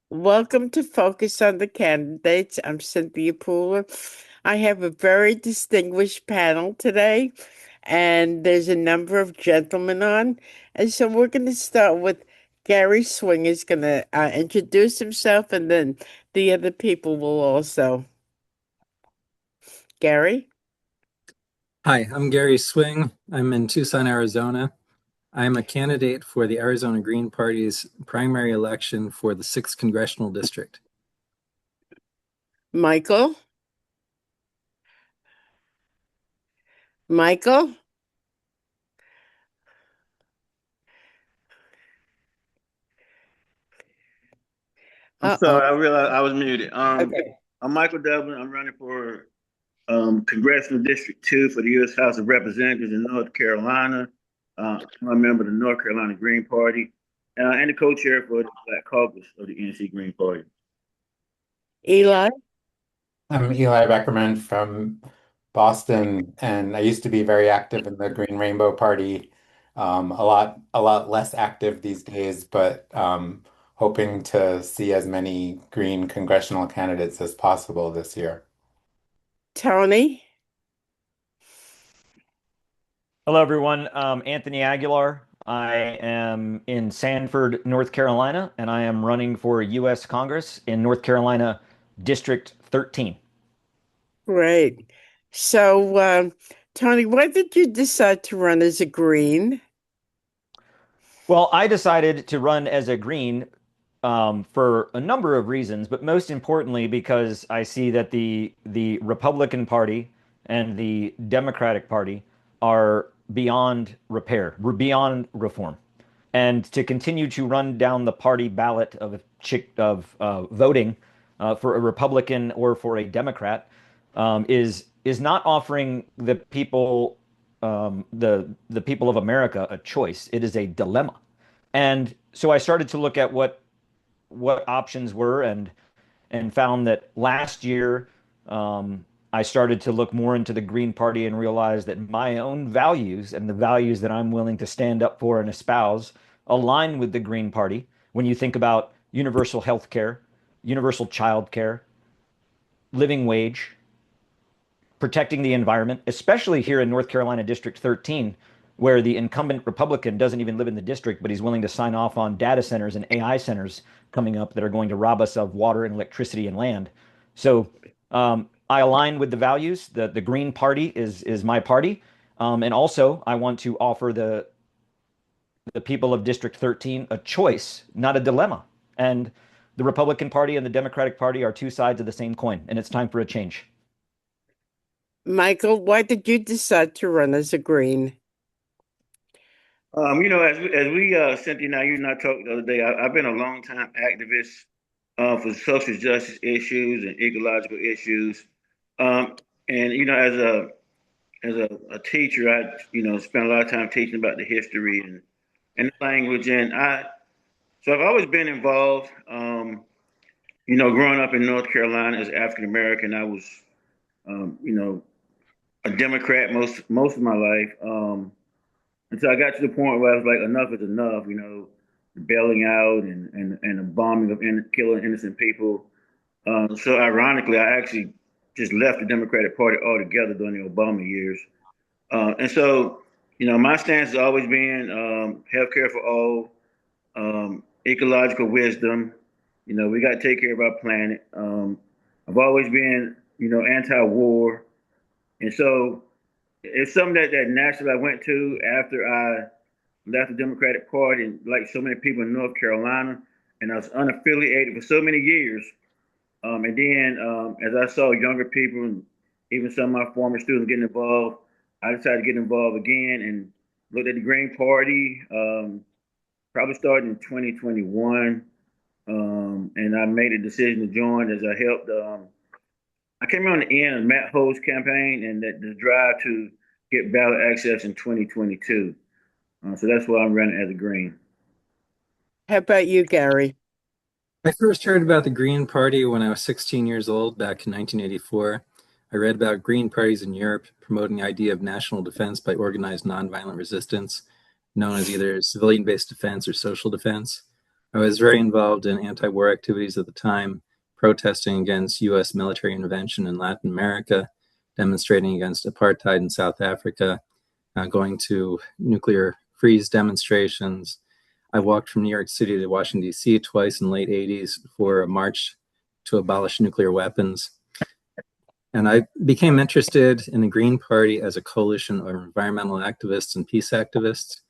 Welcome to Focus on the Candidates. I'm Cynthia Pooler. I have a very distinguished panel today, and there's a number of gentlemen on. And so we're going to start with Gary Swing is going to introduce himself, and then the other people will also. Gary? Hi, I'm Gary Swing. I'm in Tucson, Arizona. I'm a candidate for the Arizona Green Party's primary election for the 6th Congressional District. Michael? Michael? I'm Uh-oh. sorry, I realized I was muted. Okay. I'm Michael Dublin. I'm running for Congressional District 2 for the U.S. House of Representatives in North Carolina. I'm a member of the North Carolina Green Party and the co-chair for the Black Caucus of the NC Green Party. Eli? I'm Eli Beckerman from Boston, and I used to be very active in the Green Rainbow Party. A lot less active these days, but hoping to see as many Green congressional candidates as possible this year. Tony? Hello, everyone. Anthony Aguilar. I am in Sanford, North Carolina, and I am running for U.S. Congress in North Carolina District 13. Great. So, Tony, why did you decide to run as a Green? Well, I decided to run as a Green for a number of reasons, but most importantly because I see that the Republican Party and the Democratic Party are beyond repair. We're beyond reform. And to continue to run down the party ballot of voting for a Republican or for a Democrat is not offering the people the people of America a choice. It is a dilemma. And so I started to look at what options were and found that last year I started to look more into the Green Party and realized that my own values and the values that I'm willing to stand up for and espouse align with the Green Party. When you think about universal health care, universal child care, living wage, protecting the environment, especially here in North Carolina District 13, where the incumbent Republican doesn't even live in the district, but he's willing to sign off on data centers and AI centers coming up that are going to rob us of water and electricity and land. So I align with the values. The Green Party is my party. And also, I want to offer the people of District 13 a choice, not a dilemma. And the Republican Party and the Democratic Party are two sides of the same coin, and it's time for a change. Michael, why did you decide to run as a Green? As we Cynthia and I talked the other day, I've been a long time activist for social justice issues and ecological issues. And as a teacher, I spent a lot of time teaching about the history and the language, and I've always been involved. Growing up in North Carolina as African American, I was a Democrat most of my life. Until I got to the point where I was like, enough is enough, the bailing out and the bombing of killing innocent people. So ironically, I actually just left the Democratic Party altogether during the Obama years. And so, my stance has always been healthcare for all, ecological wisdom. We got to take care of our planet. I've always been, anti-war. And so it's something that naturally I went to after I left the Democratic Party, and like so many people in North Carolina, and I was unaffiliated for so many years. And then as I saw younger people and even some of my former students getting involved, I decided to get involved again and looked at the Green Party, probably started in 2021. And I made a decision to join as I helped. I came on the end of Matt Ho's campaign and the drive to get ballot access in 2022. So that's why I'm running as a Green. How about you, Gary? I first heard about the Green Party when I was 16 years old back in 1984. I read about Green parties in Europe promoting the idea of national defense by organized nonviolent resistance, known as either civilian-based defense or social defense. I was very involved in anti-war activities at the time, protesting against U.S. military intervention in Latin America, demonstrating against apartheid in South Africa, going to nuclear freeze demonstrations. I walked from New York City to Washington, D.C. twice in the late 80s for a march to abolish nuclear weapons. And I became interested in the Green Party as a coalition of environmental activists and peace activists.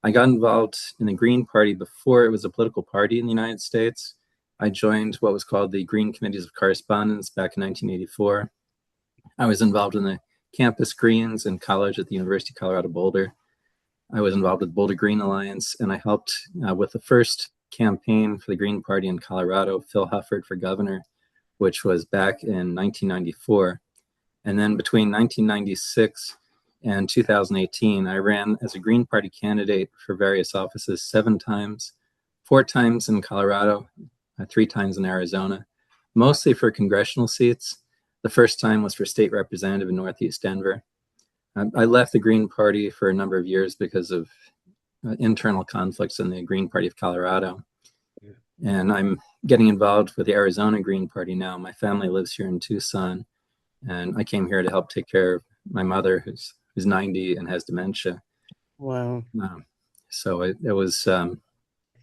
I got involved in the Green Party before it was a political party in the United States. I joined what was called the Green Committees of Correspondence back in 1984. I was involved in the Campus Greens in college at the University of Colorado Boulder. I was involved with Boulder Green Alliance, and I helped with the first campaign for the Green Party in Colorado, Phil Hufford for governor, which was back in 1994. And then between 1996 and 2018, I ran as a Green Party candidate for various offices 7 times, 4 times in Colorado, 3 times in Arizona, mostly for congressional seats. The first time was for state representative in Northeast Denver. I left the Green Party for a number of years because of internal conflicts in the Green Party of Colorado. And I'm getting involved with the Arizona Green Party now. My family lives here in Tucson, and I came here to help take care of my mother, who's 90 and has dementia. Wow. So it was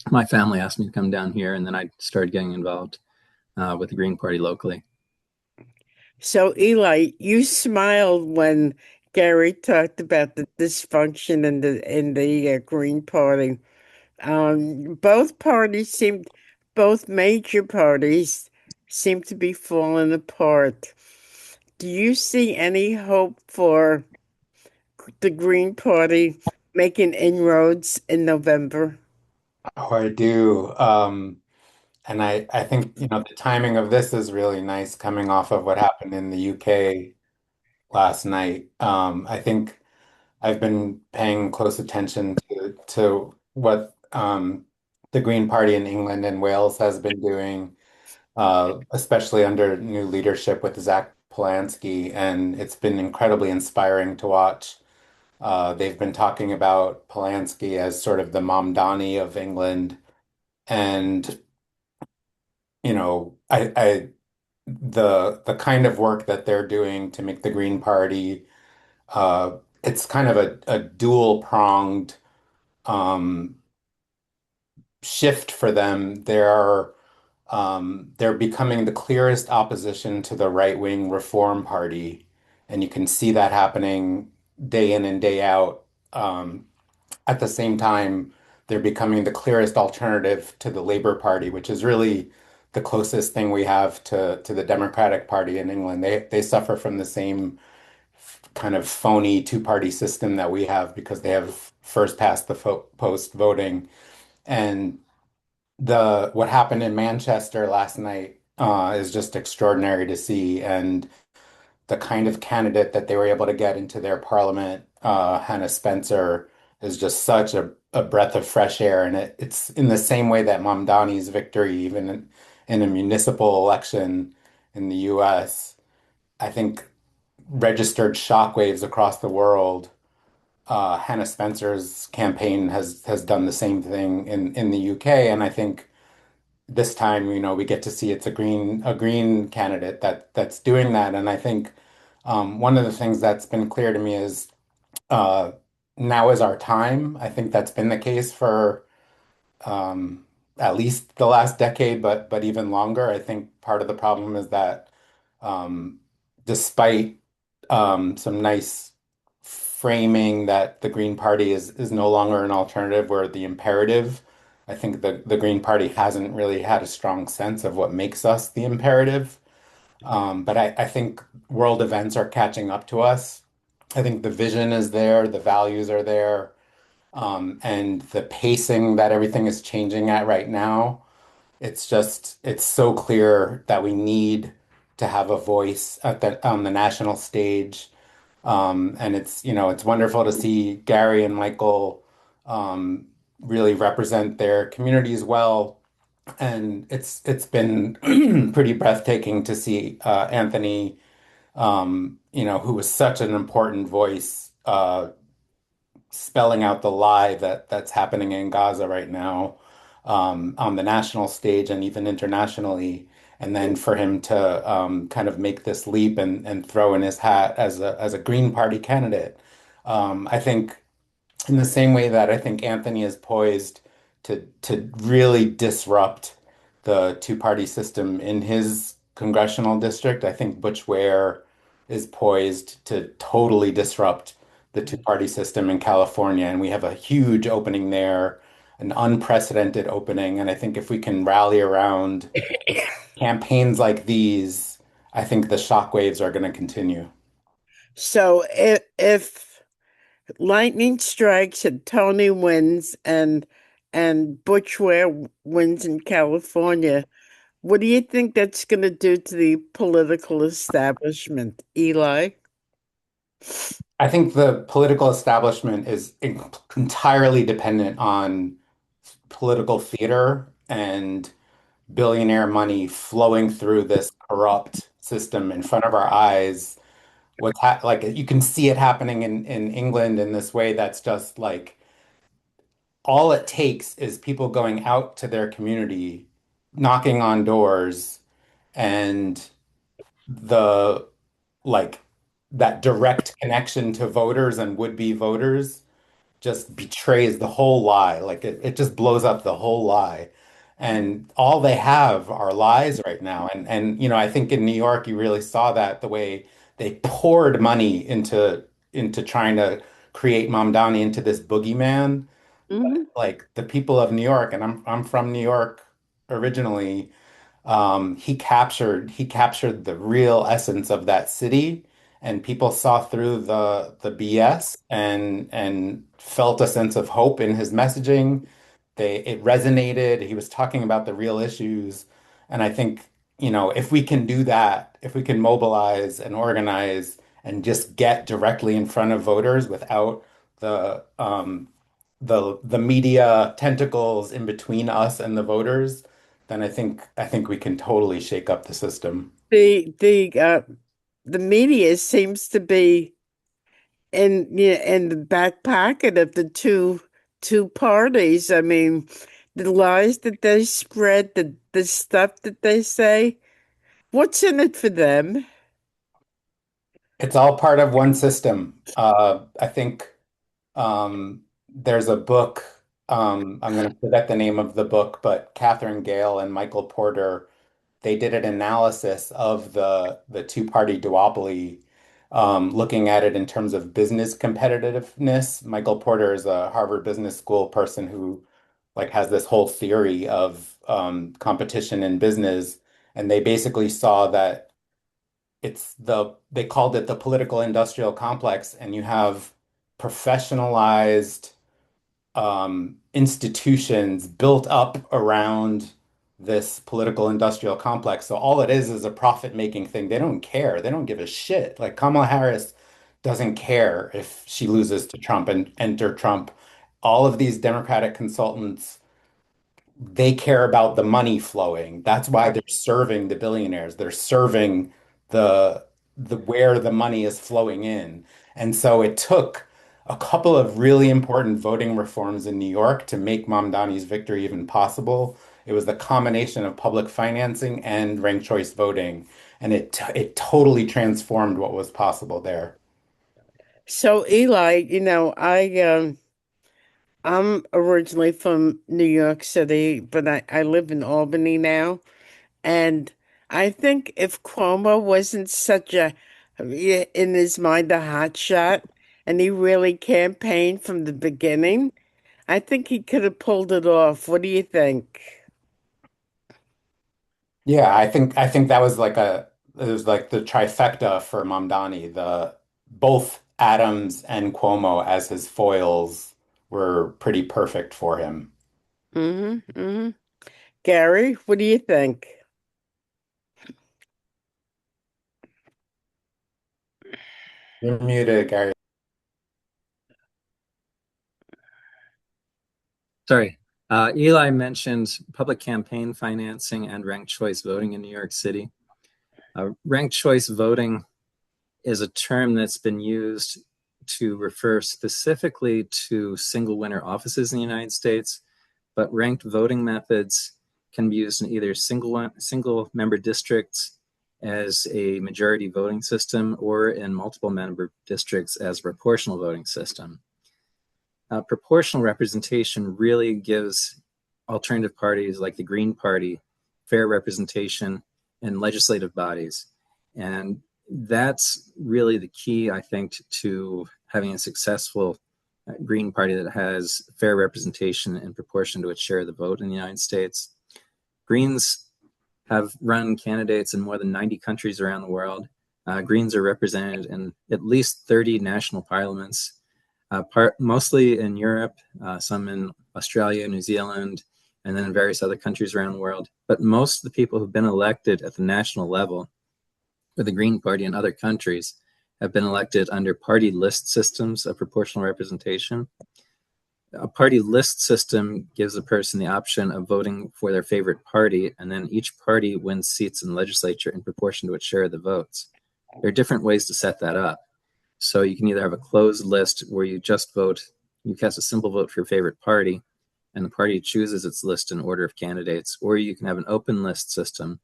my family asked me to come down here, and then I started getting involved with the Green Party locally. So, Eli, you smiled when Gary talked about the dysfunction in the Green Party. Both major parties seem to be falling apart. Do you see any hope for the Green Party making inroads in November? Oh, I do. And I think, the timing of this is really nice coming off of what happened in the UK last night. I think I've been paying close attention to what the Green Party in England and Wales has been doing, especially under new leadership with Zach Polanski, and it's been incredibly inspiring to watch. They've been talking about Polanski as sort of the Mamdani of England, and I the kind of work that they're doing to make the Green Party, it's kind of a dual pronged um, shift for them. They're becoming the clearest opposition to the right-wing Reform Party, and you can see that happening day in and day out. At the same time, they're becoming the clearest alternative to the Labour Party, which is really the closest thing we have to the Democratic Party in England. They suffer from the same kind of phony two-party system that we have because they have first past the post voting. And the what happened in Manchester last night is just extraordinary to see, and the kind of candidate that they were able to get into their parliament, Hannah Spencer, is just such a breath of fresh air, and it's in the same way that Mamdani's victory, even in a municipal election in the U.S., I think registered shockwaves across the world. Hannah Spencer's campaign has done the same thing in the UK, and I think this time, we get to see it's a green candidate that's doing that. And I think one of the things that's been clear to me is uh, now is our time. I think that's been the case for at least the last decade, but even longer. I think part of the problem is that um, despite some nice framing that the Green Party is no longer an alternative, where the imperative, I think the Green Party hasn't really had a strong sense of what makes us the imperative. But I think world events are catching up to us. I think the vision is there, the values are there, and the pacing that everything is changing at right now. It's so clear that we need to have a voice on the national stage. And it's wonderful to see Gary and Michael um, really represent their communities well. And it's been pretty breathtaking to see Anthony, who was such an important voice, spelling out the lie that's happening in Gaza right now. on the national stage and even internationally. And then for him to kind of make this leap and throw in his hat as a Green Party candidate. I think in the same way that I think Anthony is poised to really disrupt the two-party system in his congressional district, I think Butch Ware is poised to totally disrupt the two-party system in California. And we have a huge opening there, an unprecedented opening. And I think if we can rally around campaigns like these, I think the shockwaves are going to continue. So if lightning strikes and Tony wins and Butch Ware wins in California, what do you think that's going to do to the political establishment, Eli? I think the political establishment is entirely dependent on political theater and billionaire money flowing through this corrupt system in front of our eyes. Like you can see it happening in England in this way that's just like all it takes is people going out to their community, knocking on doors, and the like that direct connection to voters and would-be voters just betrays the whole lie. Like it just blows up the whole lie. And all they have are lies right now. And I think in New York you really saw that the way they poured money into trying to create Mamdani into this boogeyman. Hmm. Like the people of New York, and I'm from New York originally, he captured the real essence of that city, and people saw through the BS and felt a sense of hope in his messaging. It resonated. He was talking about the real issues, and I think, if we can do that, if we can mobilize and organize and just get directly in front of voters without the media tentacles in between us and the voters, then I think we can totally shake up the system. The media seems to be in the back pocket of the two parties. I mean, the lies that they spread, the stuff that they say, what's in it for them? It's all part of one system. I think there's a book. I'm going to forget the name of the book, but Catherine Gale and Michael Porter, they did an analysis of the two-party duopoly, looking at it in terms of business competitiveness. Michael Porter is a Harvard Business School person who like has this whole theory of competition in business, and they basically saw that they called it the political industrial complex, and you have professionalized institutions built up around this political industrial complex. So all it is a profit-making thing. They don't care. They don't give a shit. Like Kamala Harris doesn't care if she loses to Trump and enter Trump. All of these Democratic consultants, they care about the money flowing. That's why they're serving the billionaires. They're serving the where the money is flowing in. And so it took a couple of really important voting reforms in New York to make Mamdani's victory even possible. It was the combination of public financing and ranked choice voting, and it totally transformed what was possible there. So Eli, I'm originally from New York City, but I live in Albany now. And I think if Cuomo wasn't such in his mind, a hotshot, and he really campaigned from the beginning, I think he could have pulled it off. What do you think? Yeah, I think that was it was like the trifecta for Mamdani. The both Adams and Cuomo as his foils were pretty perfect for him. Mm-hmm. Gary, what do you think? You're muted, Gary. Sorry. Eli mentioned public campaign financing and ranked choice voting in New York City. Ranked choice voting is a term that's been used to refer specifically to single winner offices in the United States. but ranked voting methods can be used in either single member districts as a majority voting system or in multiple member districts as a proportional voting system. Proportional representation really gives alternative parties like the Green Party fair representation in legislative bodies. And that's really the key, I think, to having a successful Green Party that has fair representation in proportion to its share of the vote in the United States. Greens have run candidates in more than 90 countries around the world. Greens are represented in at least 30 national parliaments, mostly in Europe, some in Australia, New Zealand, and then in various other countries around the world. But most of the people who've been elected at the national level for the Green Party in other countries have been elected under party list systems of proportional representation. A party list system gives a person the option of voting for their favorite party, and then each party wins seats in the legislature in proportion to its share of the votes. There are different ways to set that up. So you can either have a closed list where you just vote, you cast a simple vote for your favorite party, and the party chooses its list in order of candidates, or you can have an open list system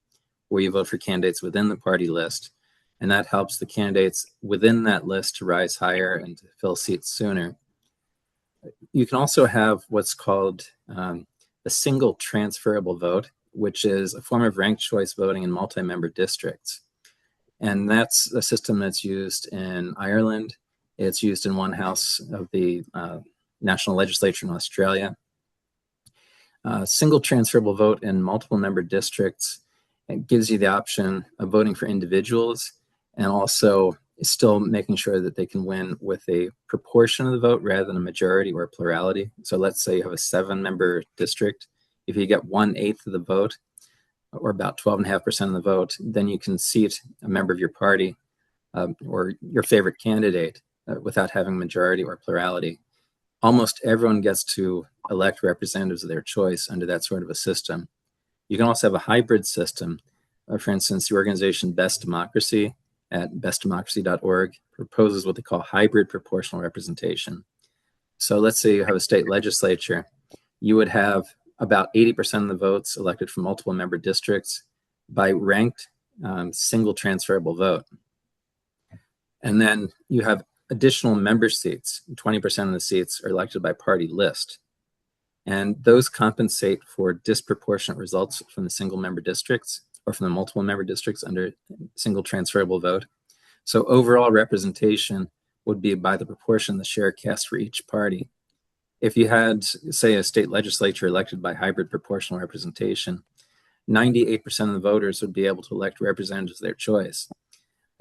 where you vote for candidates within the party list, and that helps the candidates within that list to rise higher and to fill seats sooner. You can also have what's called a single transferable vote, which is a form of ranked choice voting in multi-member districts. And that's a system that's used in Ireland. It's used in one house of the national legislature in Australia. Single transferable vote in multiple member districts, it gives you the option of voting for individuals and also still making sure that they can win with a proportion of the vote rather than a majority or a plurality. So let's say you have a 7-member district. If you get 1/8 of the vote, or about 12.5% of the vote, then you can seat a member of your party or your favorite candidate without having majority or plurality. Almost everyone gets to elect representatives of their choice under that sort of a system. You can also have a hybrid system. For instance, the organization Best Democracy at bestdemocracy.org proposes what they call hybrid proportional representation. So let's say you have a state legislature. You would have about 80% of the votes elected from multiple member districts by ranked single transferable vote. And then you have additional member seats. 20% of the seats are elected by party list. And those compensate for disproportionate results from the single member districts or from the multiple member districts under single transferable vote. So overall representation would be by the proportion of the share cast for each party. If you had, say, a state legislature elected by hybrid proportional representation, 98% of the voters would be able to elect representatives of their choice.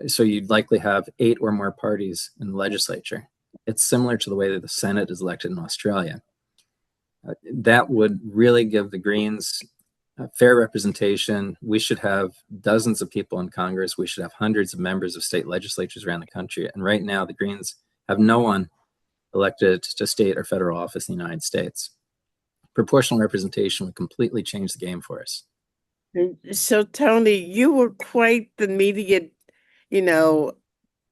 So you'd likely have 8 or more parties in the legislature. It's similar to the way that the Senate is elected in Australia. That would really give the Greens fair representation. We should have dozens of people in Congress. We should have hundreds of members of state legislatures around the country. And right now, the Greens have no one elected to state or federal office in the United States. Proportional representation would completely change the game for us. So, Tony, you were quite the media,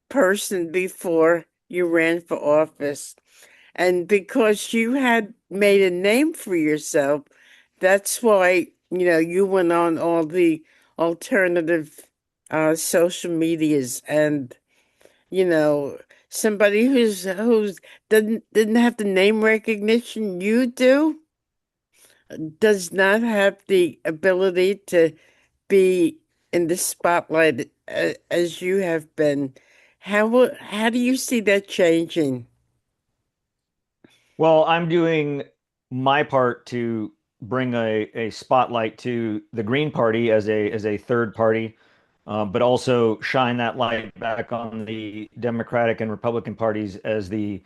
person before you ran for office. And because you had made a name for yourself, that's why, you went on all the alternative social medias and, somebody who's didn't have the name recognition you do, does not have the ability to be in the spotlight as you have been. How do you see that changing? Well, I'm doing my part to bring a spotlight to the Green Party as a third party, but also shine that light back on the Democratic and Republican parties as the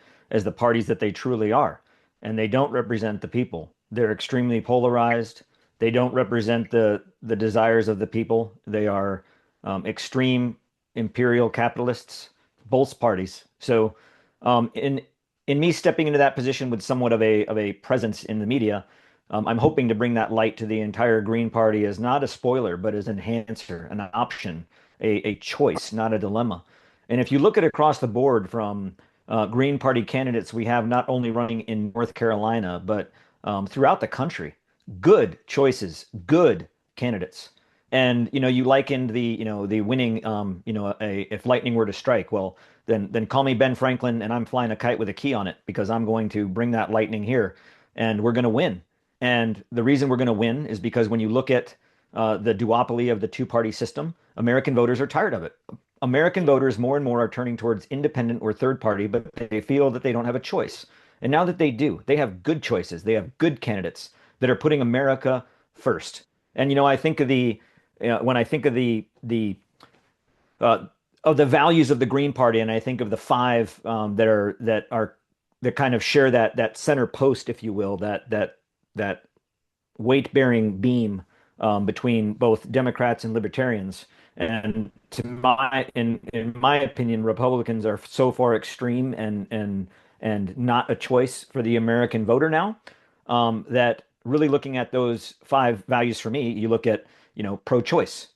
parties that they truly are. And they don't represent the people. They're extremely polarized. They don't represent the desires of the people. They are extreme imperial capitalists, both parties. So in me stepping into that position with somewhat of a presence in the media, I'm hoping to bring that light to the entire Green Party as not a spoiler, but as an enhancer, an option, a choice, not a dilemma. And if you look at across the board from Green Party candidates we have not only running in North Carolina, but throughout the country. Good choices, good candidates. And you likened the winning, if lightning were to strike, well, then call me Ben Franklin, and I'm flying a kite with a key on it because I'm going to bring that lightning here, and we're going to win. And the reason we're going to win is because when you look at the duopoly of the two-party system, American voters are tired of it. American voters more and more are turning towards independent or third party, but they feel that they don't have a choice. And now that they do, they have good choices. They have good candidates that are putting America first. And I think of when I think of uh, the values of the Green Party, and I think of the five that kind of share that center post, if you will, that weight bearing beam between both Democrats and libertarians. And in my opinion, Republicans are so far extreme and not a choice for the American voter now, that really looking at those five values for me, you look at, pro-choice,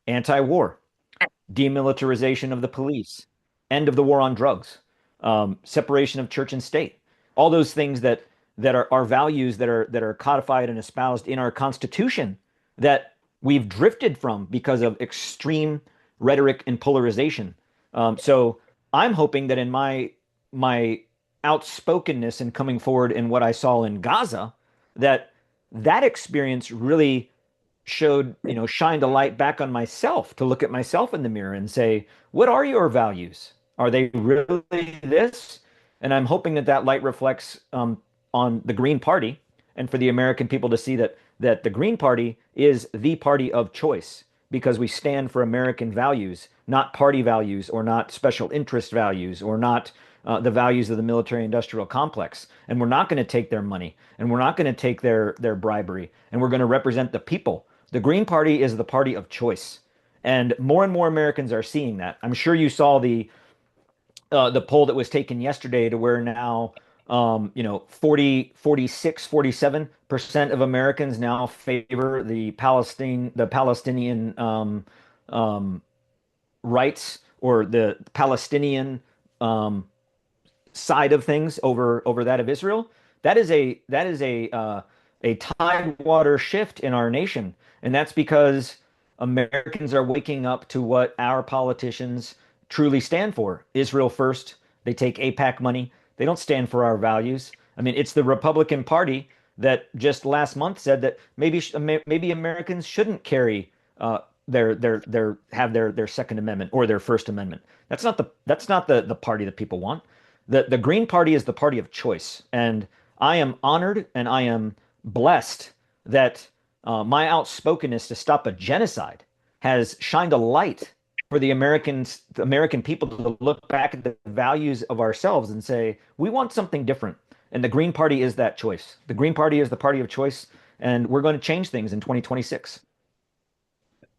anti-war, demilitarization of the police, end of the war on drugs, separation of church and state, all those things that are values that are codified and espoused in our Constitution that we've drifted from because of extreme rhetoric and polarization. So I'm hoping that in my outspokenness and coming forward in what I saw in Gaza, that experience really shined a light back on myself to look at myself in the mirror and say, what are your values? Are they really this? And I'm hoping that light reflects on the Green Party, and for the American people to see that the Green Party is the party of choice because we stand for American values, not party values or not special interest values or not the values of the military industrial complex. And we're not going to take their money, and we're not going to take their bribery, and we're going to represent the people. The Green Party is the party of choice. And more Americans are seeing that. I'm sure you saw the poll that was taken yesterday to where now 47% of Americans now favor the Palestinian rights, or the Palestinian side of things over that of Israel. That is a tidewater shift in our nation, and that's because Americans are waking up to what our politicians truly stand for. Israel first. They take AIPAC money. They don't stand for our values. I mean, it's the Republican Party that just last month said that maybe Americans shouldn't carry their Second Amendment or their First Amendment. That's not the party that people want. The Green Party is the party of choice, and I am honored and I am blessed that my outspokenness to stop a genocide has shined a light for the American people to look back at the values of ourselves and say, we want something different. And the Green Party is that choice. The Green Party is the party of choice, and we're going to change things in 2026.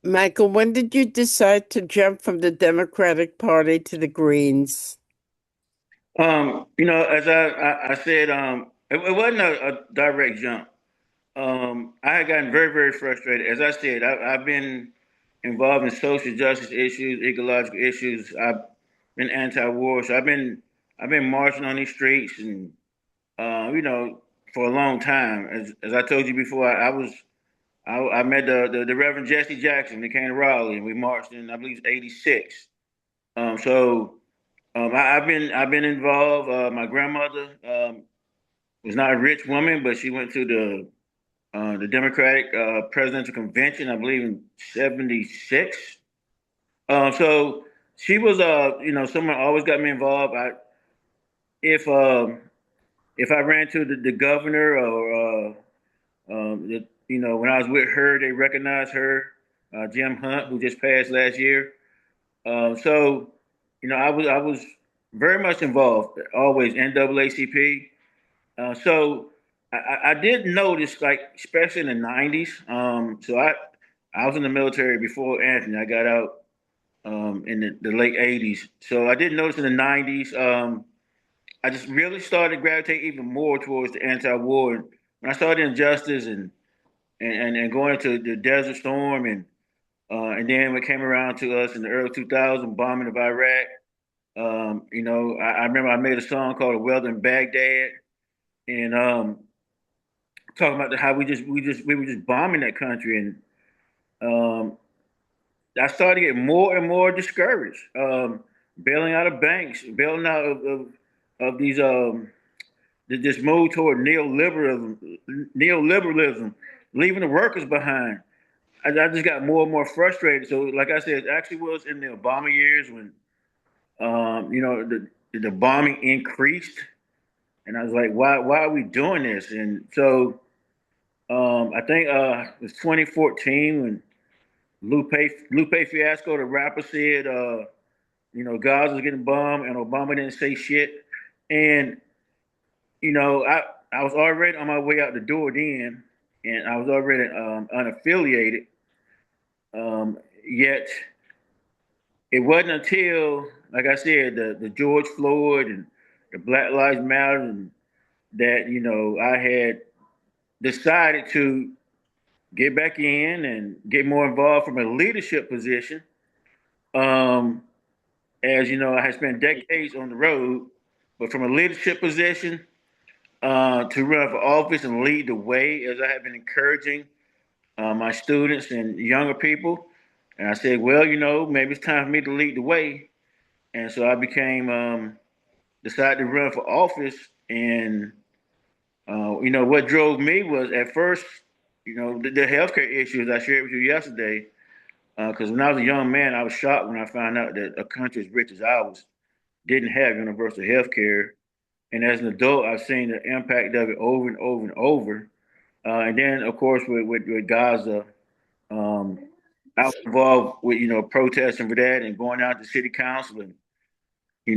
Michael, when did you decide to jump from the Democratic Party to the Greens? As I said, it wasn't a direct jump. I had gotten very, very frustrated. As I said, I've been involved in social justice issues, ecological issues. I've been anti-war, so I've been marching on these streets, and for a long time. As I told you before, I met the Reverend Jesse Jackson. He came to Raleigh, and we marched in, I believe, '86. I've been involved. My grandmother was not a rich woman, but she went to the Democratic presidential convention, I believe, in '76. So she was, someone always got me involved. If if I ran to the governor, or when I was with her, they recognized her, Jim Hunt, who just passed last year. So I was very much involved, always NAACP. So I did notice, like, especially in the '90s. So I was in the military before Anthony. I got out in the late '80s. So I did notice in the '90s. I just really started gravitating even more towards the anti-war. When I started Injustice and going to the Desert Storm, and then when it came around to us in the early 2000s, bombing of Iraq. I remember I made a song called "A Weather in Baghdad," and talking about how we were just bombing that country, and I started to get more and more discouraged. Bailing out of banks, bailing out of these this move toward neoliberalism, leaving the workers behind. I just got more and more frustrated. So, like I said, it actually was in the Obama years when the bombing increased, and I was like, why are we doing this? And so I think it was 2014 when Lupe Fiasco, the rapper, said, Gaza's getting bombed, and Obama didn't say shit. And I was already on my way out the door then, and I was already unaffiliated. Yet it wasn't until, like I said, the George Floyd and the Black Lives Matter, and that I had decided to get back in and get more involved from a leadership position. As you know, I had spent decades on the road, but from a leadership position to run for office and lead the way, as I have been encouraging my students and younger people. And I said, well, maybe it's time for me to lead the way. And so I decided to run for office. And, what drove me was at first, the healthcare issues I shared with you yesterday. Because when I was a young man, I was shocked when I found out that a country as rich as ours didn't have universal health care. And as an adult, I've seen the impact of it over and over and over. And then, of course, with Gaza, I was involved with, protesting for that and going out to city council. And,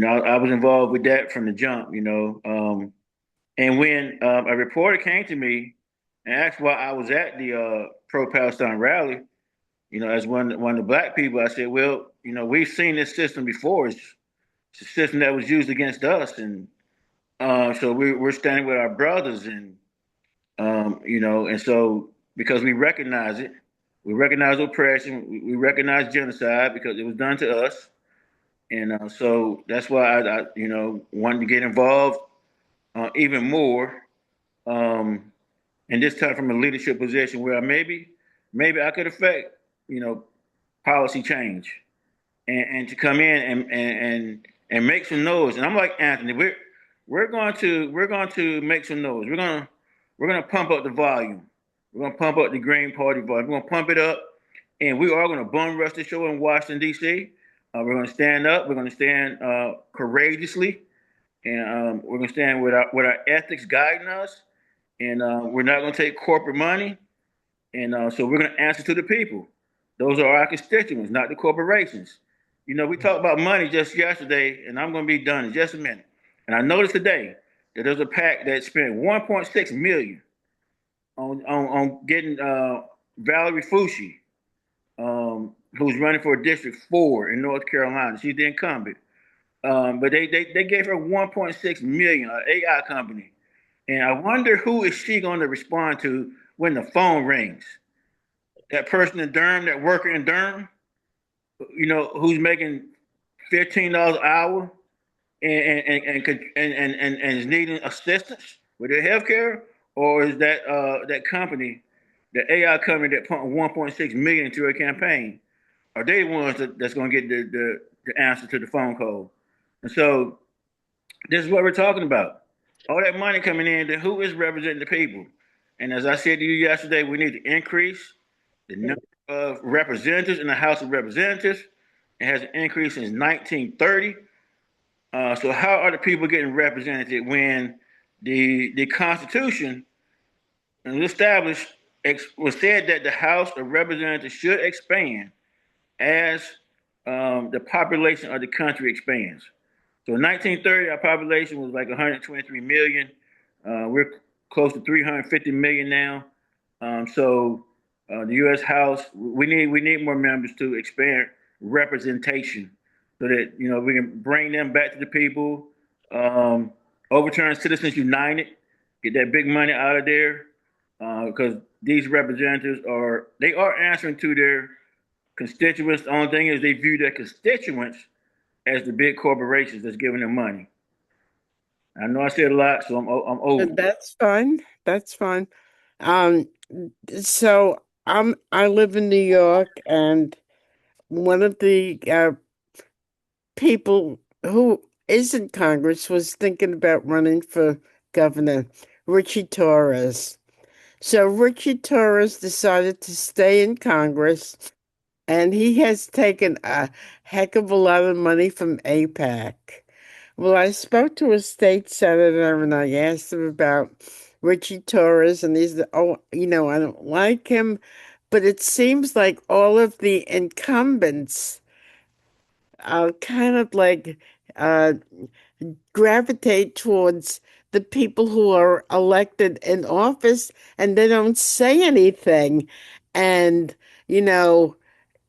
I was involved with that from the jump, and when a reporter came to me and asked why I was at the pro-Palestine rally, as one of the black people, I said, well, we've seen this system before. It's a system that was used against us. And so we're standing with our brothers. And, and so because we recognize it, we recognize oppression, we recognize genocide because it was done to us. And so that's why I wanted to get involved even more. And this time from a leadership position where maybe I could affect, policy change and to come in and make some noise. And I'm like Anthony, we're going to make some noise. We're gonna pump up the volume. We're gonna pump up the Green Party volume. We're gonna pump it up, and we are gonna bum rush the show in Washington D.C. We're gonna stand up. We're gonna stand courageously, and we're gonna stand with our ethics guiding us. And we're not gonna take corporate money. And so we're gonna answer to the people. Those are our constituents, not the corporations. We talked about money just yesterday, and I'm gonna be done in just a minute. And I noticed today that there's a PAC that spent 1.6 million on getting Valerie Foushee, who's running for District 4 in North Carolina. She's the incumbent. But they gave her 1.6 million, an AI company. And I wonder who is she going to respond to when the phone rings? That person in Durham, that worker in Durham, who's making $15 an hour and is needing assistance with their health care, or is that company, the AI company that pumped 1.6 million into a campaign? Are they the ones that's going to get the answer to the phone call? And so this is what we're talking about. All that money coming in, then who is representing the people? And as I said to you yesterday, we need to increase the number of representatives in the House of Representatives. It has increased since 1930. So how are the people getting represented when the Constitution was established, was said that the House of Representatives should expand as the population of the country expands. So in 1930, our population was like 123 million. We're close to 350 million now. So the U.S. House, we need more members to expand representation so that we can bring them back to the people, overturn Citizens United, get that big money out of there, because these representatives are answering to their constituents. The only thing is they view their constituents as the big corporations that's giving them money. I know I said a lot, so I'm over. That's fine. That's fine. Um, so I live in New York, and one of the people who is in Congress was thinking about running for governor, Richie Torres. So Richie Torres decided to stay in Congress, and he has taken a heck of a lot of money from AIPAC. Well, I spoke to a state senator and I asked him about Richie Torres, and he's, oh, I don't like him, but it seems like all of the incumbents kind of like uh, gravitate towards the people who are elected in office and they don't say anything. And, you know,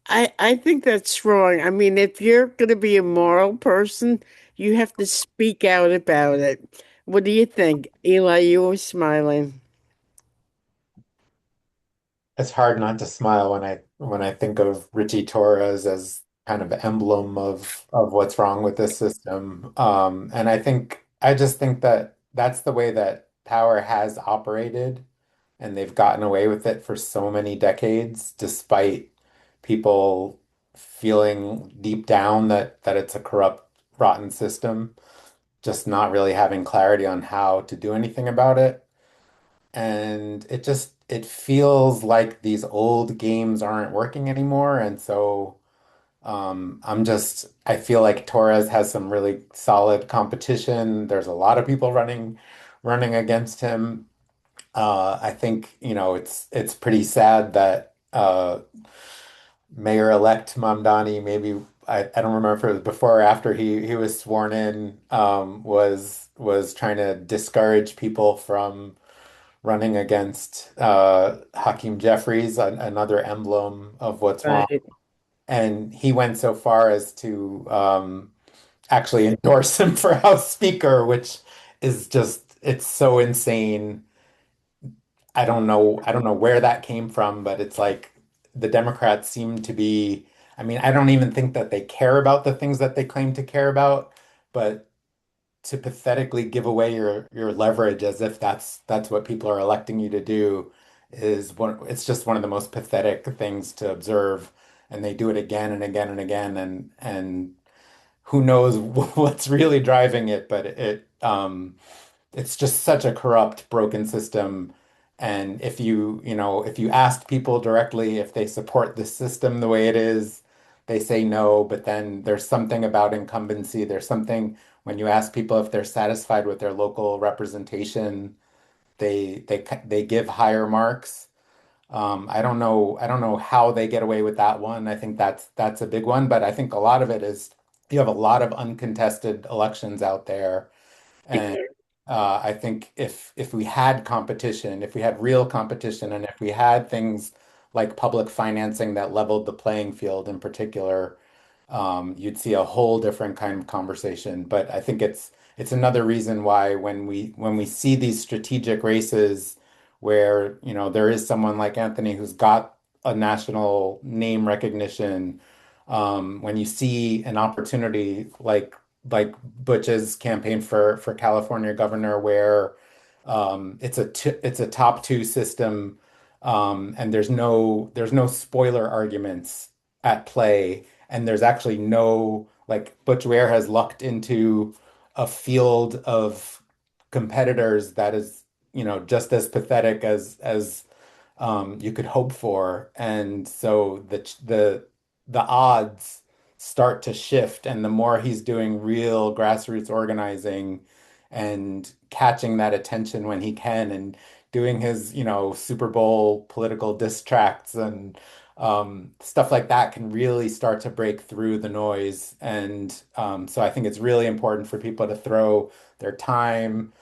I think that's wrong. I mean, if you're going to be a moral person, you have to speak out about it. What do you think? Eli, you were smiling. It's hard not to smile when I think of Richie Torres as kind of emblem of what's wrong with this system. And I just think that that's the way that power has operated, and they've gotten away with it for so many decades, despite people feeling deep down that it's a corrupt, rotten system, just not really having clarity on how to do anything about it. And it feels like these old games aren't working anymore. And so I feel like Torres has some really solid competition. There's a lot of people running against him. I think, it's pretty sad that Mayor-elect Mamdani, maybe I don't remember if it was before or after he was sworn in, was trying to discourage people from running against Hakeem Jeffries, another emblem of what's wrong. Right. And he went so far as to actually endorse him for House Speaker, which is just, it's so insane. I don't know where that came from, but it's like the Democrats seem to be, I mean, I don't even think that they care about the things that they claim to care about, but to pathetically give away your leverage as if that's what people are electing you to do is it's just one of the most pathetic things to observe. And they do it again and again and again, and who knows what's really driving it, but it's just such a corrupt, broken system. And if you ask people directly if they support the system the way it is, they say no. But then there's something about incumbency. There's something when you ask people if they're satisfied with their local representation, they give higher marks. I don't know how they get away with that one. I think that's a big one, but I think a lot of it is you have a lot of uncontested elections out there, and I think if we had competition, if we had real competition, and if we had things like public financing that leveled the playing field in particular, you'd see a whole different kind of conversation. But I think it's another reason why when we see these strategic races where, there is someone like Anthony who's got a national name recognition, when you see an opportunity like Butch's campaign for California governor, where it's a top two system, and there's no spoiler arguments at play, and there's actually no like Butch Ware has lucked into a field of competitors that is just as pathetic as you could hope for. And so the odds start to shift, and the more he's doing real grassroots organizing and catching that attention when he can, and doing his, Super Bowl political diss tracts and stuff like that can really start to break through the noise. And so I think it's really important for people to throw their time,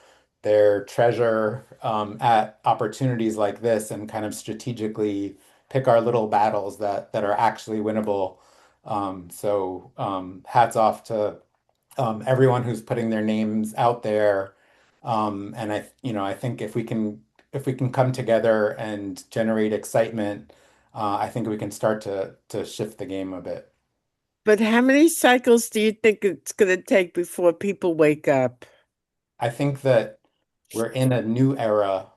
their treasure at opportunities like this, and kind of strategically pick our little battles that are actually winnable. Hats off to everyone who's putting their names out there. And I think if we can come together and generate excitement, I think we can start to shift the game a bit. But how many cycles do you think it's going to take before people wake up? I think that we're in a new era.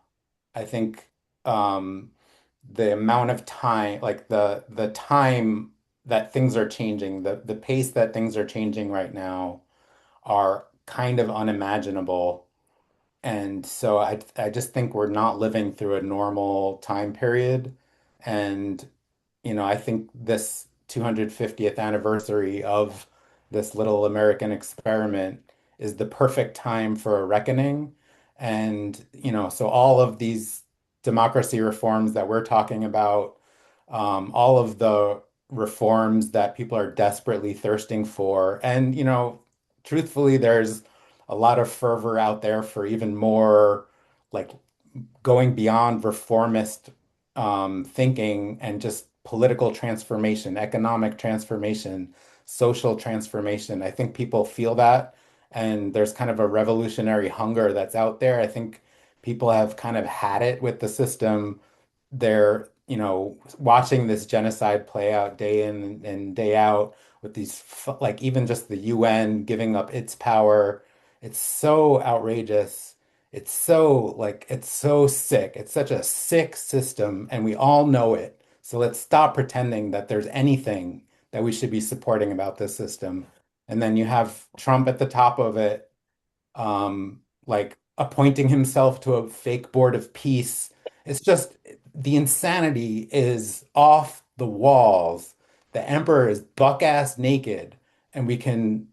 I think the amount of time, like the time that things are changing, the pace that things are changing right now are kind of unimaginable. And so I just think we're not living through a normal time period. And, I think this 250th anniversary of this little American experiment is the perfect time for a reckoning. And, so all of these democracy reforms that we're talking about, all of the reforms that people are desperately thirsting for, and, truthfully, there's a lot of fervor out there for even more, like, going beyond reformist thinking and just political transformation, economic transformation, social transformation. I think people feel that, and there's kind of a revolutionary hunger that's out there. I think people have kind of had it with the system. They're, watching this genocide play out day in and day out with these, like, even just the UN giving up its power. It's so outrageous. It's so sick. It's such a sick system, and we all know it. So let's stop pretending that there's anything that we should be supporting about this system. And then you have Trump at the top of it, like appointing himself to a fake board of peace. It's just the insanity is off the walls. The emperor is buck-ass naked, and we can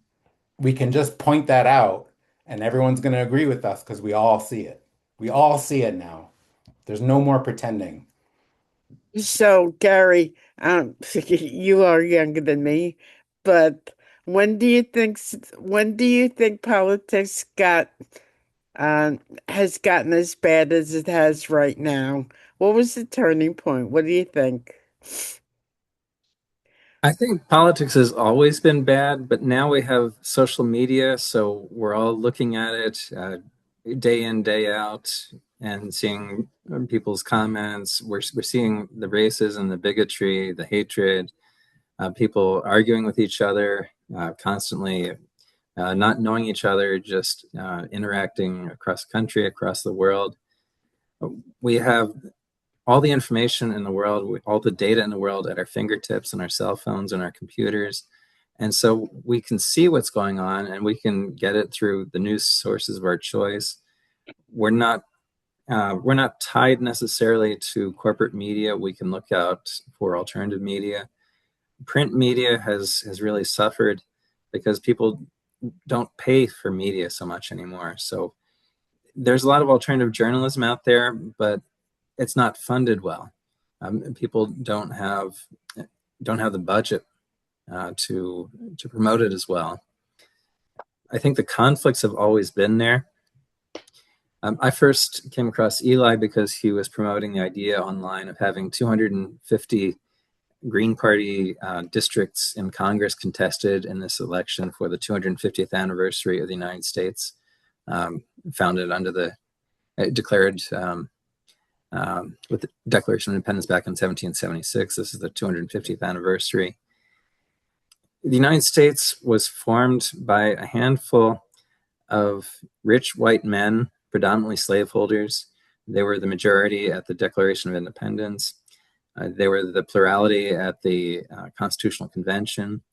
just point that out, and everyone's going to agree with us because we all see it. We all see it now. There's no more pretending. So, Gary, you are younger than me, but when do you think politics has gotten as bad as it has right now? What was the turning point? What do you think? I think politics has always been bad, but now we have social media, so we're all looking at it day in, day out, and seeing people's comments. We're seeing the racism, the bigotry, the hatred, people arguing with each other constantly, not knowing each other, just interacting across the country, across the world. We have all the information in the world, all the data in the world at our fingertips and our cell phones and our computers. And so we can see what's going on, and we can get it through the news sources of our choice. We're not tied necessarily to corporate media. We can look out for alternative media. Print media has really suffered because people don't pay for media so much anymore. So there's a lot of alternative journalism out there, but it's not funded well. People don't have the budget to promote it as well. I think the conflicts have always been there. I first came across Eli because he was promoting the idea online of having 250 Green Party districts in Congress contested in this election for the 250th anniversary of the United States, founded under the declared with the Declaration of Independence back in 1776. This is the 250th anniversary. The United States was formed by a handful of rich white men, predominantly slaveholders. They were the majority at the Declaration of Independence. They were the plurality at the Constitutional Convention.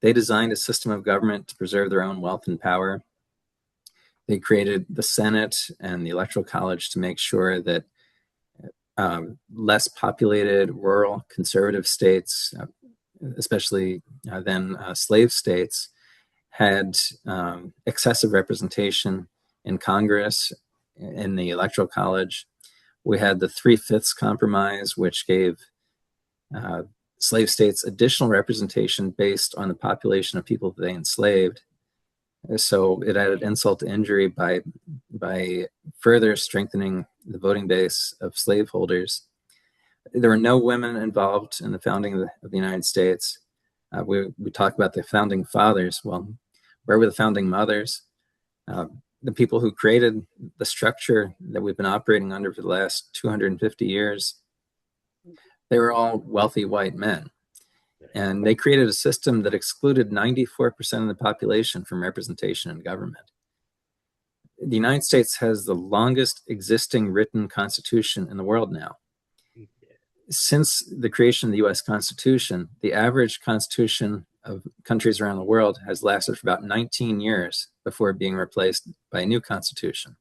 They designed a system of government to preserve their own wealth and power. They created the Senate and the Electoral College to make sure that less populated, rural, conservative states, especially then slave states, had excessive representation in Congress, in the Electoral College. We had the Three-Fifths Compromise, which gave slave states additional representation based on the population of people they enslaved. So it added insult to injury by further strengthening the voting base of slaveholders. There were no women involved in the founding of the United States. We talk about the founding fathers. Well, where were the founding mothers? The people who created the structure that we've been operating under for the last 250 years, they were all wealthy white men. And they created a system that excluded 94% of the population from representation in government. The United States has the longest existing written constitution in the world now. since the creation of the US Constitution, the average constitution of countries around the world has lasted for about 19 years before being replaced by a new constitution.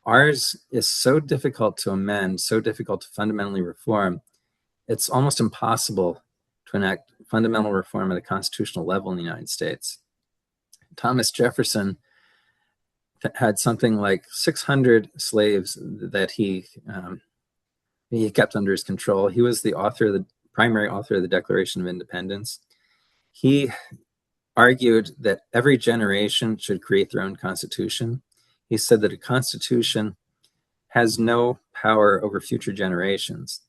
Ours is so difficult to amend, so difficult to fundamentally reform, it's almost impossible to enact fundamental reform at a constitutional level in the United States. Thomas Jefferson had something like 600 slaves that he kept under his control. He was the primary author of the Declaration of Independence. He argued that every generation should create their own constitution. He said that a constitution has no power over future generations,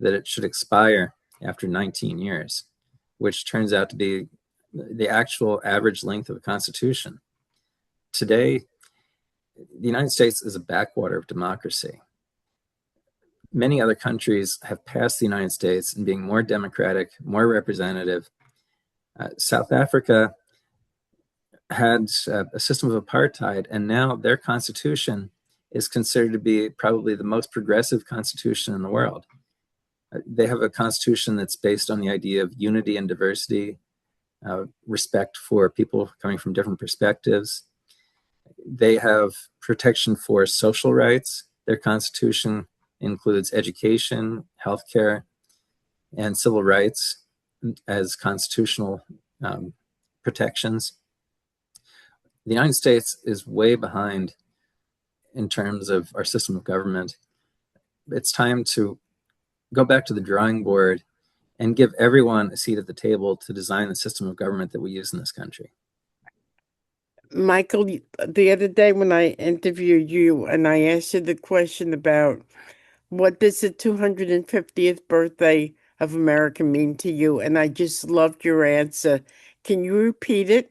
that it should expire after 19 years, which turns out to be the actual average length of a constitution. Today, the United States is a backwater of democracy. Many other countries have passed the United States in being more democratic, more representative. South Africa had a system of apartheid, and now their constitution is considered to be probably the most progressive constitution in the world. They have a constitution that's based on the idea of unity and diversity, respect for people coming from different perspectives. They have protection for social rights. Their constitution includes education, healthcare, and civil rights as constitutional protections. The United States is way behind in terms of our system of government. It's time to go back to the drawing board and give everyone a seat at the table to design the system of government that we use in this country. Michael, the other day when I interviewed you and I asked you the question about what does the 250th birthday of America mean to you, and I just loved your answer. Can you repeat it?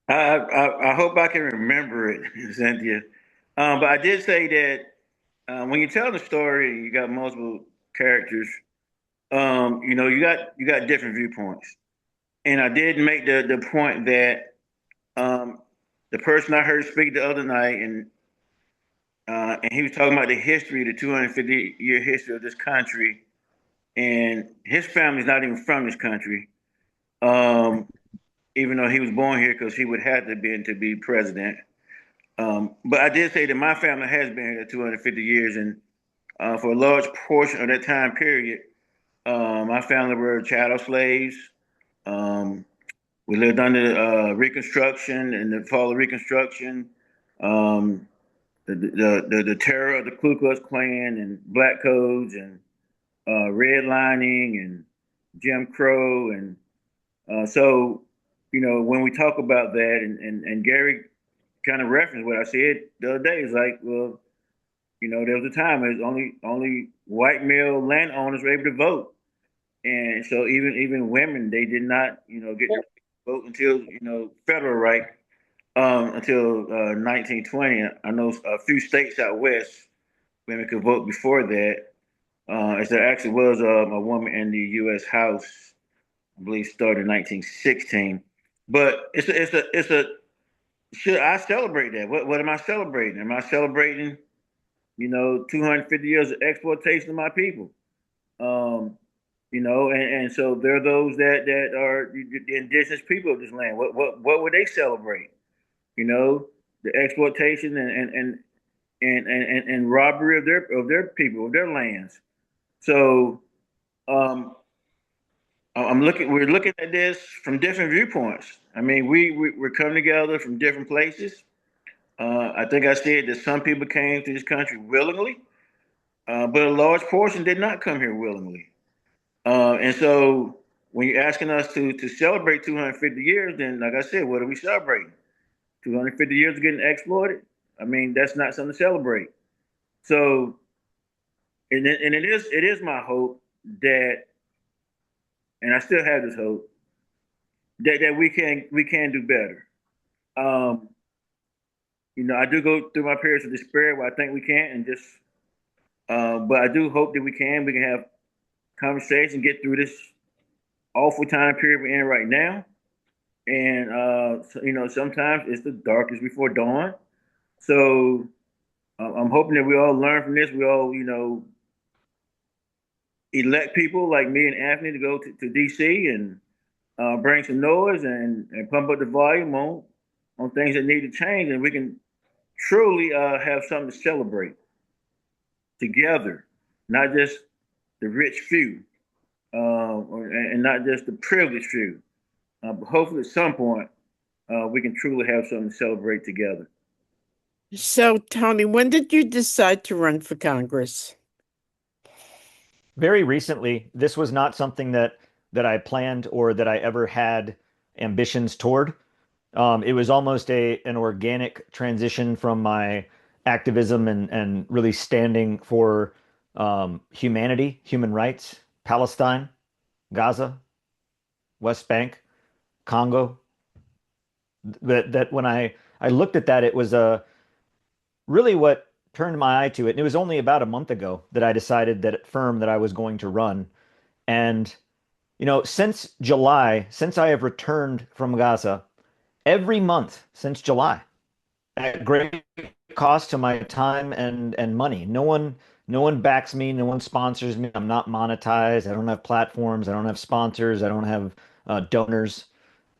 I hope I can remember it, Cynthia. But I did say that when you tell the story, you got multiple characters. You got different viewpoints, and I did make the point that the person I heard speak the other night, and he was talking about the history, the 250-year history of this country, and his family's not even from this country. Even though he was born here because he would have to be president. But I did say that my family has been here 250 years, and for a large portion of that time period, my family were chattel slaves. We lived under Reconstruction and the fall of Reconstruction, the terror of the Ku Klux Klan and black codes and redlining and Jim Crow. And so, when we talk about that, and Gary kind of referenced what I said the other day, is like, well, there was a time it was only white male landowners were able to vote. And so even women, they did not, get to vote until, federal right, until 1920. I know a few states out west, women could vote before that. As there actually was a woman in the U.S. House, I believe, started in 1916. But should I celebrate that? What am I celebrating? Am I celebrating, 250 years of exploitation of my people? And so there are those that are the indigenous people of this land. What would they celebrate? The exploitation and robbery of their people, of their lands. So we're looking at this from different viewpoints. I mean, we're coming together from different places. I think I said that some people came to this country willingly, but a large portion did not come here willingly. And so when you're asking us to celebrate 250 years, then like I said, what are we celebrating? 250 years of getting exploited? I mean, that's not something to celebrate. So, and it is my hope that, and I still have this hope that we can do better. I do go through my periods of despair where I think we can't, and just, but I do hope that we can have conversation, get through this awful time period we're in right now. And sometimes it's the darkest before dawn. So I'm hoping that we all learn from this. We all, elect people like me and Anthony to go to DC and bring some noise and pump up the volume on things that need to change, and we can truly have something to celebrate together, not just the rich few, and not just the privileged few. But hopefully, at some point, we can truly have something to celebrate together. So, Tony, when did you decide to run for Congress? Very recently, this was not something that I planned or that I ever had ambitions toward. It was almost an organic transition from my activism and really standing for humanity, human rights, Palestine, Gaza, West Bank, Congo. That when I looked at that, it was really what turned my eye to it. And it was only about a month ago that I decided that firm that I was going to run. And since July, since I have returned from Gaza, every month since July, at great cost to my time and money. No one backs me, no one sponsors me. I'm not monetized. I don't have platforms. I don't have sponsors. I don't have donors.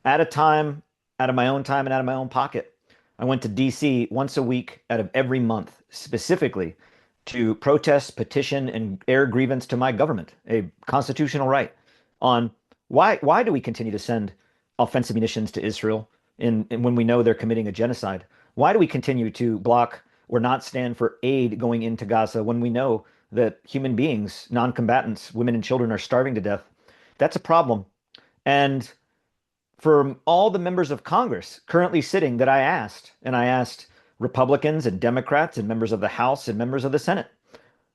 At a time, out of my own time and out of my own pocket, I went to DC once a week out of every month, specifically to protest, petition, and air grievance to my government, a constitutional right, on why do we continue to send offensive munitions to Israel when we know they're committing a genocide? Why do we continue to block or not stand for aid going into Gaza when we know that human beings, non-combatants, women and children are starving to death? That's a problem. And for all the members of Congress currently sitting that I asked, and I asked Republicans and Democrats and members of the House and members of the Senate,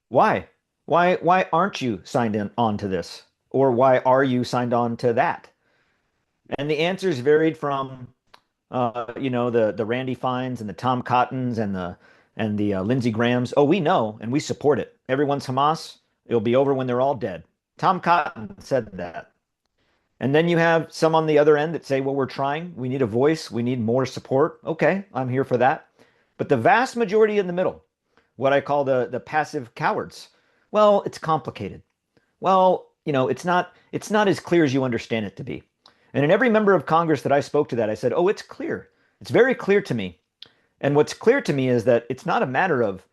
why? Why aren't you signed on to this? Or why are you signed on to that? And the answers varied from the Randy Fines and the Tom Cottons and the Lindsey Grahams. Oh, we know and we support it. Everyone's Hamas. It'll be over when they're all dead. Tom Cotton said that. And then you have some on the other end that say, well, we're trying. We need a voice. We need more support. Okay, I'm here for that. But the vast majority in the middle, what I call the passive cowards, well, it's complicated. Well, it's not as clear as you understand it to be. And in every member of Congress that I spoke to that, I said, oh, it's clear. It's very clear to me. And what's clear to me is that it's not a matter of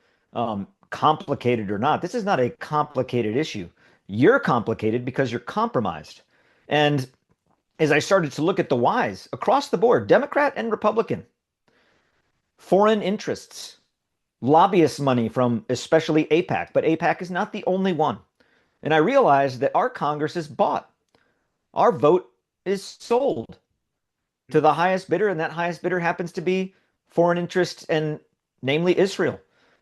complicated or not. This is not a complicated issue. You're complicated because you're compromised. And as I started to look at the whys across the board, Democrat and Republican, foreign interests, lobbyist money from especially AIPAC, but AIPAC is not the only one. And I realized that our Congress is bought. Our vote is sold to the highest bidder, and that highest bidder happens to be foreign interests, and namely Israel.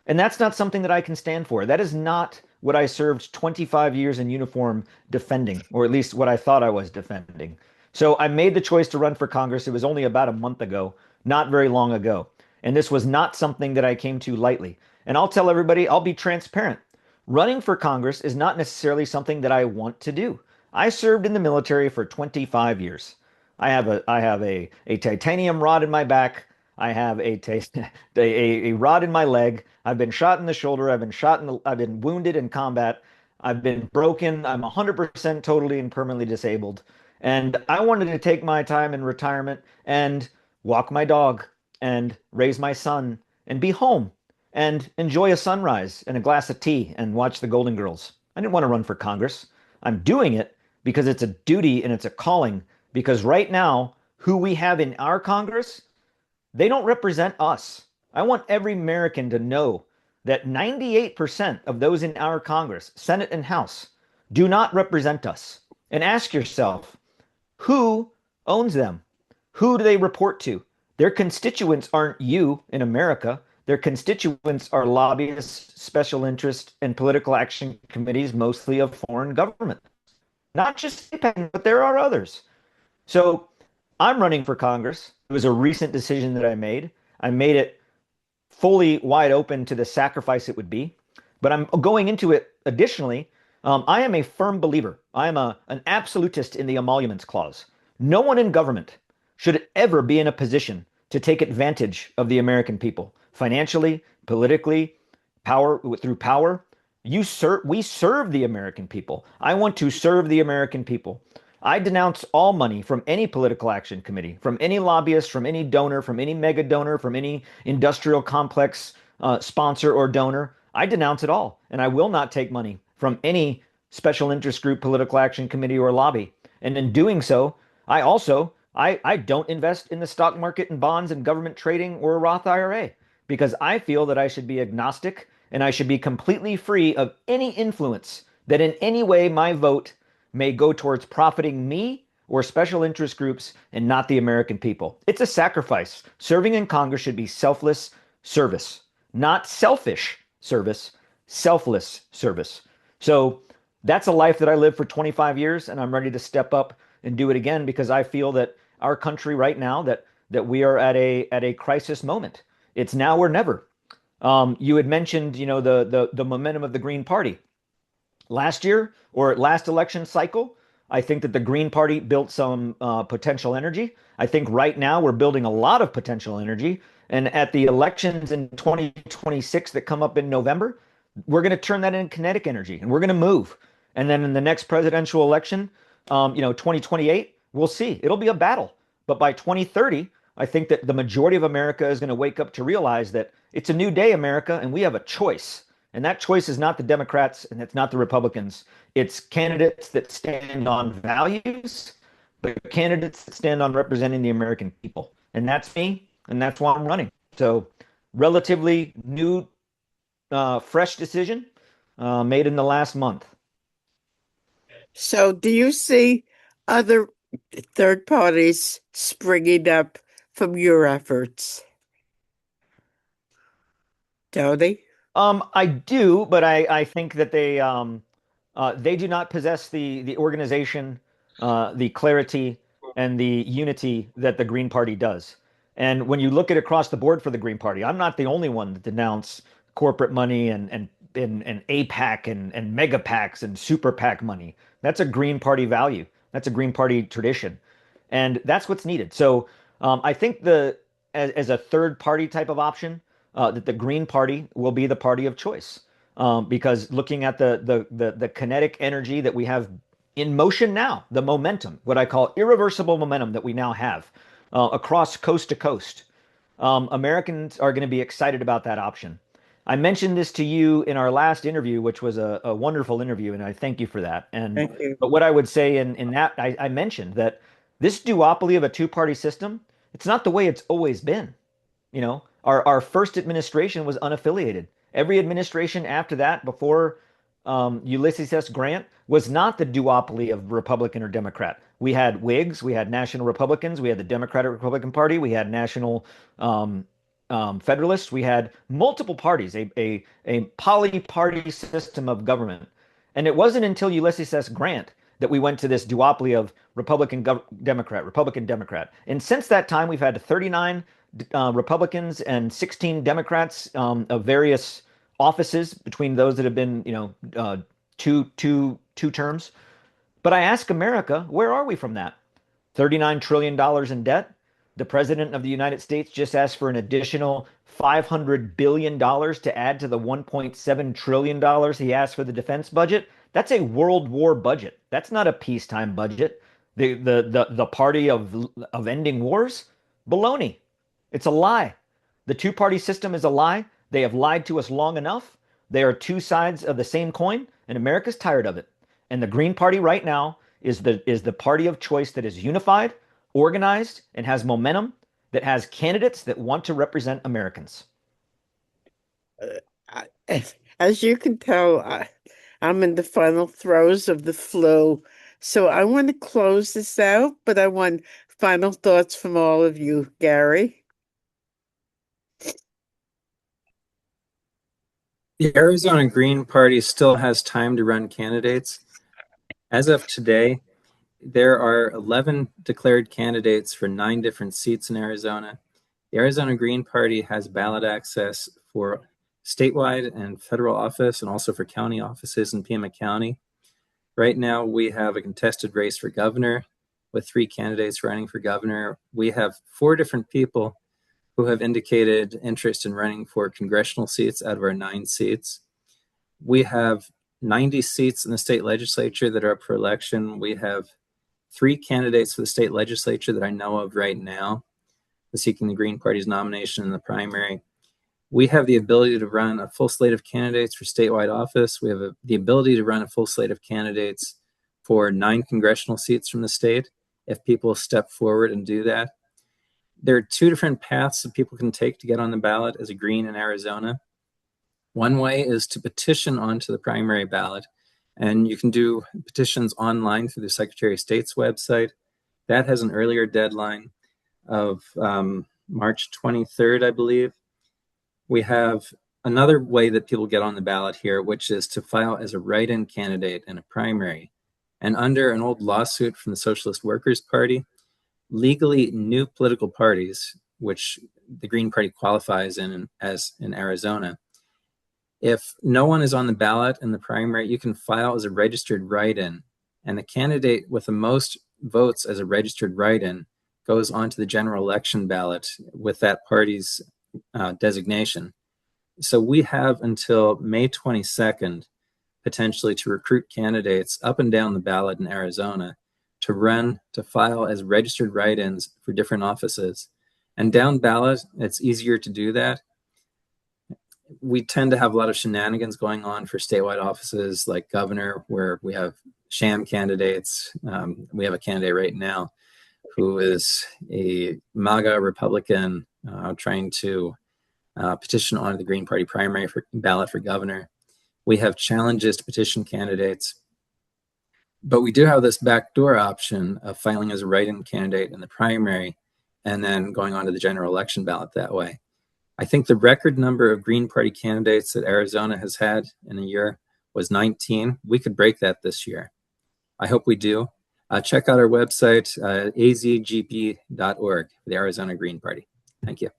And that's not something that I can stand for. That is not what I served 25 years in uniform defending, or at least what I thought I was defending. So I made the choice to run for Congress. It was only about a month ago, not very long ago. And this was not something that I came to lightly. And I'll tell everybody, I'll be transparent. Running for Congress is not necessarily something that I want to do. I served in the military for 25 years. I have a titanium rod in my back. I have a rod in my leg. I've been shot in the shoulder. I've been wounded in combat. I've been broken. I'm 100% totally and permanently disabled. And I wanted to take my time in retirement and walk my dog and raise my son and be home and enjoy a sunrise and a glass of tea and watch the Golden Girls. I didn't want to run for Congress. I'm doing it because it's a duty and it's a calling, because right now, who we have in our Congress, they don't represent us. I want every American to know that 98% of those in our Congress, Senate and House, do not represent us. And ask yourself, who owns them? Who do they report to? Their constituents aren't you in America. Their constituents are lobbyists, special interest, and political action committees, mostly of foreign governments. Not just AIPAC, but there are others. So I'm running for Congress. It was a recent decision that I made. I made it fully wide open to the sacrifice it would be. But I'm going into it additionally. I am a firm believer. I am an absolutist in the emoluments clause. No one in government should ever be in a position to take advantage of the American people financially, politically, through power, We serve the American people. I want to serve the American people. I denounce all money from any political action committee, from any lobbyist, from any donor, from any mega donor, from any industrial complex sponsor or donor. I denounce it all. And I will not take money from any special interest group, political action committee, or lobby. And in doing so, I don't invest in the stock market and bonds and government trading or a Roth IRA because I feel that I should be agnostic and I should be completely free of any influence that in any way my vote may go towards profiting me or special interest groups and not the American people. It's a sacrifice. Serving in Congress should be selfless service, not selfish service, selfless service. So that's a life that I lived for 25 years, and I'm ready to step up and do it again because I feel that our country right now that we are at a crisis moment. It's now or never. You had mentioned, the momentum of the Green Party last year or last election cycle. I think that the Green Party built some potential energy. I think right now we're building a lot of potential energy. And at the elections in 2026 that come up in November, we're going to turn that into kinetic energy and we're going to move. And then in the next presidential election, 2028, we'll see. It'll be a battle. But by 2030, I think that the majority of America is going to wake up to realize that it's a new day, America, and we have a choice. And that choice is not the Democrats and it's not the Republicans. It's candidates that stand on values, but candidates that stand on representing the American people. And that's me, and that's why I'm running. So, relatively new, fresh decision made in the last month. So, do you see other third parties springing up from your efforts? Tony? I do, but I think that they do not possess the organization, the clarity, and the unity that the Green Party does. And when you look at across the board for the Green Party, I'm not the only one that denounce corporate money and APAC and mega PACs and super PAC money. That's a Green Party value. That's a Green Party tradition, and that's what's needed. So I think as a third party type of option, that the Green Party will be the party of choice. Because looking at the kinetic energy that we have in motion now, the momentum, what I call irreversible momentum that we now have across coast to coast, Americans are going to be excited about that option. I mentioned this to you in our last interview, which was a wonderful interview, and I thank you for that. Thank you. But what I would say in that, I mentioned that this duopoly of a two-party system, it's not the way it's always been. Our first administration was unaffiliated. Every administration after that, before Ulysses S. Grant, was not the duopoly of Republican or Democrat. We had Whigs, we had National Republicans, we had the Democratic Republican Party, we had National Federalists, we had multiple parties, a poly-party system of government. And it wasn't until Ulysses S. Grant that we went to this duopoly of Democrat, Republican, Democrat. And since that time, we've had 39 Republicans and 16 Democrats of various offices between those that have been, two terms. But I ask America, where are we from that? $39 trillion in debt. The president of the United States just asked for an additional $500 billion to add to the $1.7 trillion he asked for the defense budget. That's a World War budget. That's not a peacetime budget. The party of ending wars? Baloney. It's a lie. The two-party system is a lie. They have lied to us long enough. They are two sides of the same coin, and America's tired of it. And the Green Party right now is the party of choice that is unified, organized, and has momentum, that has candidates that want to represent Americans. As you can tell, I'm in the final throes of the flu. So I want to close this out, but I want final thoughts from all of you. Gary? The Arizona Green Party still has time to run candidates. As of today, there are 11 declared candidates for 9 different seats in Arizona. The Arizona Green Party has ballot access for statewide and federal office and also for county offices in Pima County. Right now, we have a contested race for governor with 3 candidates running for governor. We have 4 different people who have indicated interest in running for congressional seats out of our 9 seats. We have 90 seats in the state legislature that are up for election. We have 3 candidates for the state legislature that I know of right now seeking the Green Party's nomination in the primary. We have the ability to run a full slate of candidates for statewide office. We have the ability to run a full slate of candidates for 9 congressional seats from the state if people step forward and do that. There are 2 different paths that people can take to get on the ballot as a Green in Arizona. One way is to petition onto the primary ballot, and you can do petitions online through the Secretary of State's website. That has an earlier deadline of March 23rd, I believe. We have another way that people get on the ballot here, which is to file as a write-in candidate in a primary. And under an old lawsuit from the Socialist Workers' Party, legally new political parties, which the Green Party qualifies as in Arizona, if no one is on the ballot in the primary, you can file as a registered write-in, and the candidate with the most votes as a registered write-in goes onto the general election ballot with that party's designation. So we have until May 22nd, potentially, to recruit candidates up and down the ballot in Arizona to file as registered write-ins for different offices. And down ballot, it's easier to do that. We tend to have a lot of shenanigans going on for statewide offices like governor, where we have sham candidates. We have a candidate right now who is a MAGA Republican trying to petition on the Green Party primary ballot for governor. We have challenges to petition candidates. But we do have this backdoor option of filing as a write-in candidate in the primary and then going on to the general election ballot that way. I think the record number of Green Party candidates that Arizona has had in a year was 19. We could break that this year. I hope we do. Check out our website, azgp.org, the Arizona Green Party. Thank you.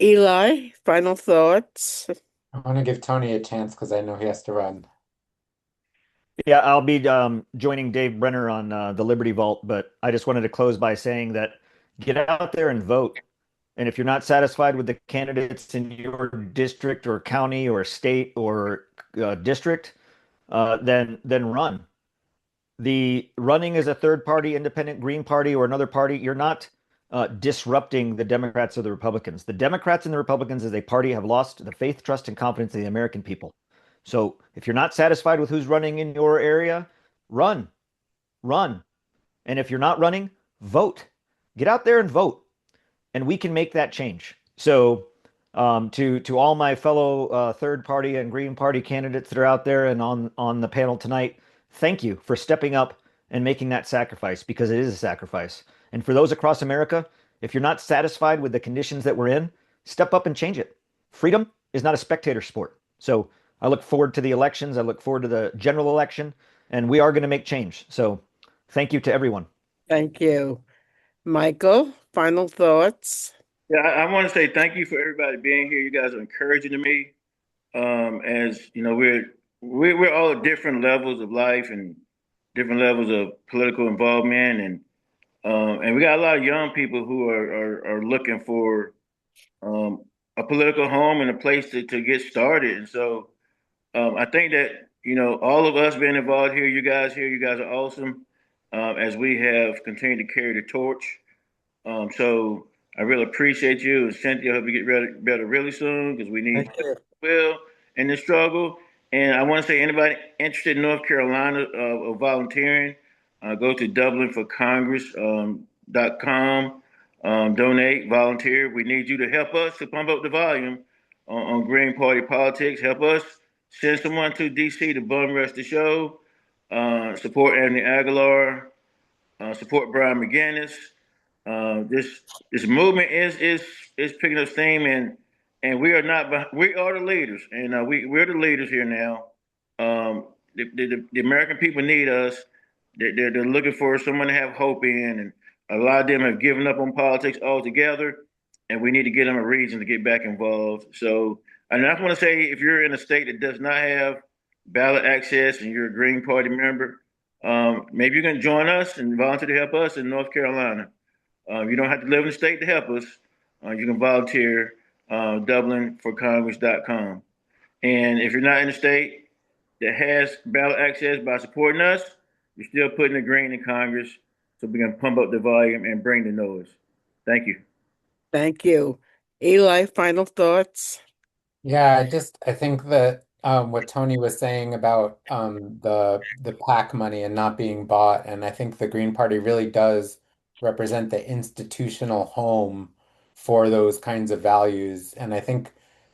Eli, final thoughts? I want to give Tony a chance because I know he has to run. Yeah, I'll be joining Dave Brenner on the Liberty Vault, but I just wanted to close by saying that get out there and vote. And if you're not satisfied with the candidates in your district or county or state or district, then run. The running as a third party, independent Green Party or another party, you're not disrupting the Democrats or the Republicans. The Democrats and the Republicans as a party have lost the faith, trust, and confidence of the American people. So if you're not satisfied with who's running in your area, run. And if you're not running, vote. Get out there and vote. And we can make that change. So to all my fellow third party and Green Party candidates that are out there and on the panel tonight, thank you for stepping up and making that sacrifice, because it is a sacrifice. And for those across America, if you're not satisfied with the conditions that we're in, step up and change it. Freedom is not a spectator sport. So I look forward to the elections. I look forward to the general election, and we are going to make change. So thank you to everyone. Thank you. Michael, final thoughts? Yeah, I want to say thank you for everybody being here. You guys are encouraging to me. As you know, we're all at different levels of life and different levels of political involvement, and we got a lot of young people who are looking for a political home and a place to get started. And so I think that, all of us being involved here, you guys are awesome. As we have continued to carry the torch. So I really appreciate you. And Cynthia, I hope you get better really soon, because we need Will in this struggle. And I want to say, anybody interested in North Carolina of volunteering, go to DublinForCongress.com, donate, volunteer. We need you to help us to pump up the volume on Green Party politics. Help us send someone to D.C. to bum rush the show. Support Anthony Aguilar. Support Brian McGinnis. This movement is picking up steam, and we are the leaders, and we're the leaders here now. The American people need us. They're looking for someone to have hope in, and a lot of them have given up on politics altogether, and we need to get them a reason to get back involved. So, and I just want to say, if you're in a state that does not have ballot access and you're a Green Party member, maybe you can join us and volunteer to help us in North Carolina. You don't have to live in the state to help us. You can volunteer, DublinForCongress.com. And if you're not in the state that has ballot access by supporting us, you're still putting the green in Congress so we can pump up the volume and bring the noise. Thank you. Thank you. Eli, final thoughts? Yeah, I think that what Tony was saying about the PAC money and not being bought, and I think the Green Party really does represent the institutional home for those kinds of values. And I think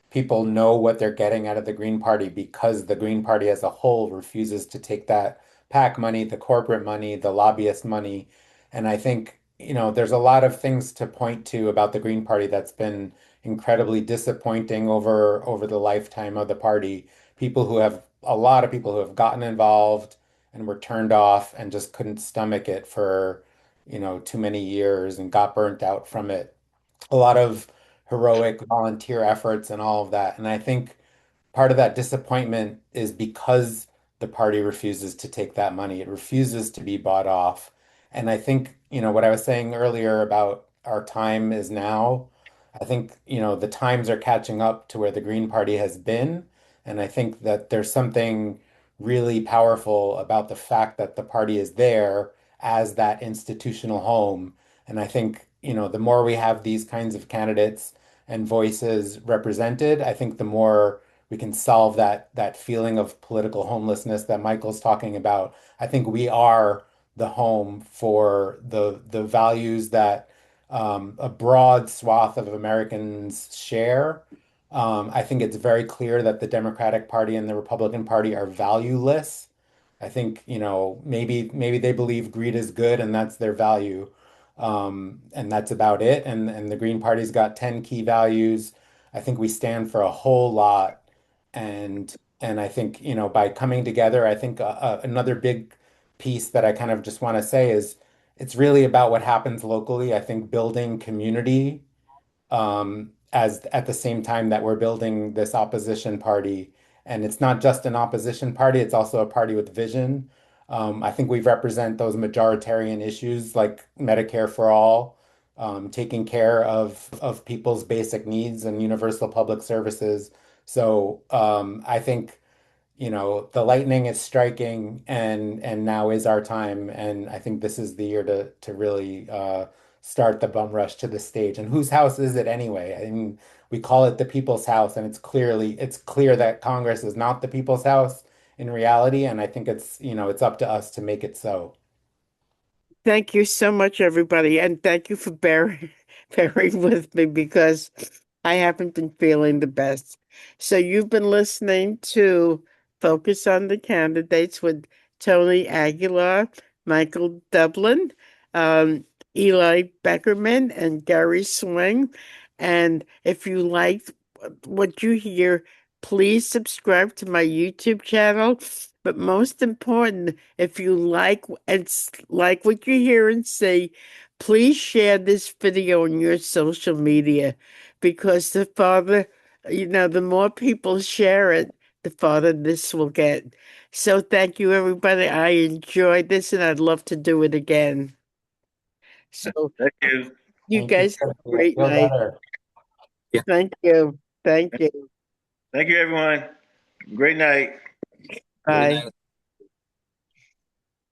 people know what they're getting out of the Green Party because the Green Party as a whole refuses to take that PAC money, the corporate money, the lobbyist money. And I think, there's a lot of things to point to about the Green Party that's been incredibly disappointing over the lifetime of the party. A lot of people who have gotten involved and were turned off and just couldn't stomach it for, too many years and got burnt out from it. A lot of heroic volunteer efforts and all of that. And I think part of that disappointment is because the party refuses to take that money. It refuses to be bought off. And I think, what I was saying earlier about our time is now, I think, the times are catching up to where the Green Party has been. And I think that there's something really powerful about the fact that the party is there as that institutional home. And I think, the more we have these kinds of candidates and voices represented, I think the more we can solve that feeling of political homelessness that Michael's talking about. I think we are the home for the values that a broad swath of Americans share. I think it's very clear that the Democratic Party and the Republican Party are valueless. I think, maybe they believe greed is good and that's their value. And that's about it. And the Green Party's got 10 key values. I think we stand for a whole lot. And I think, by coming together, I think another big piece that I kind of just want to say is it's really about what happens locally. I think building community as at the same time that we're building this opposition party. And it's not just an opposition party, it's also a party with vision. I think we represent those majoritarian issues like Medicare for all, taking care of people's basic needs and universal public services. So I think the lightning is striking and now is our time. And I think this is the year to really start the bum rush to the stage. And whose house is it anyway? I mean, we call it the people's house, and it's clear that Congress is not the people's house in reality. And I think it's up to us to make it so. Thank you so much, everybody, and thank you for bearing with me because I haven't been feeling the best. So you've been listening to Focus on the Candidates with Tony Aguilar, Michael Dublin, um, Eli Beckerman, and Gary Swing. And if you liked what you hear, please subscribe to my YouTube channel. But most important, if you like what you hear and see, please share this video on your social media because the more people share it, the farther this will get. So thank you, everybody. I enjoyed this and I'd love to do it again. So Thank you. you Thank you. guys have a I great feel night. better. Yeah. Thank you. Thank you. Thank you, everyone. Great night. Bye. Good night.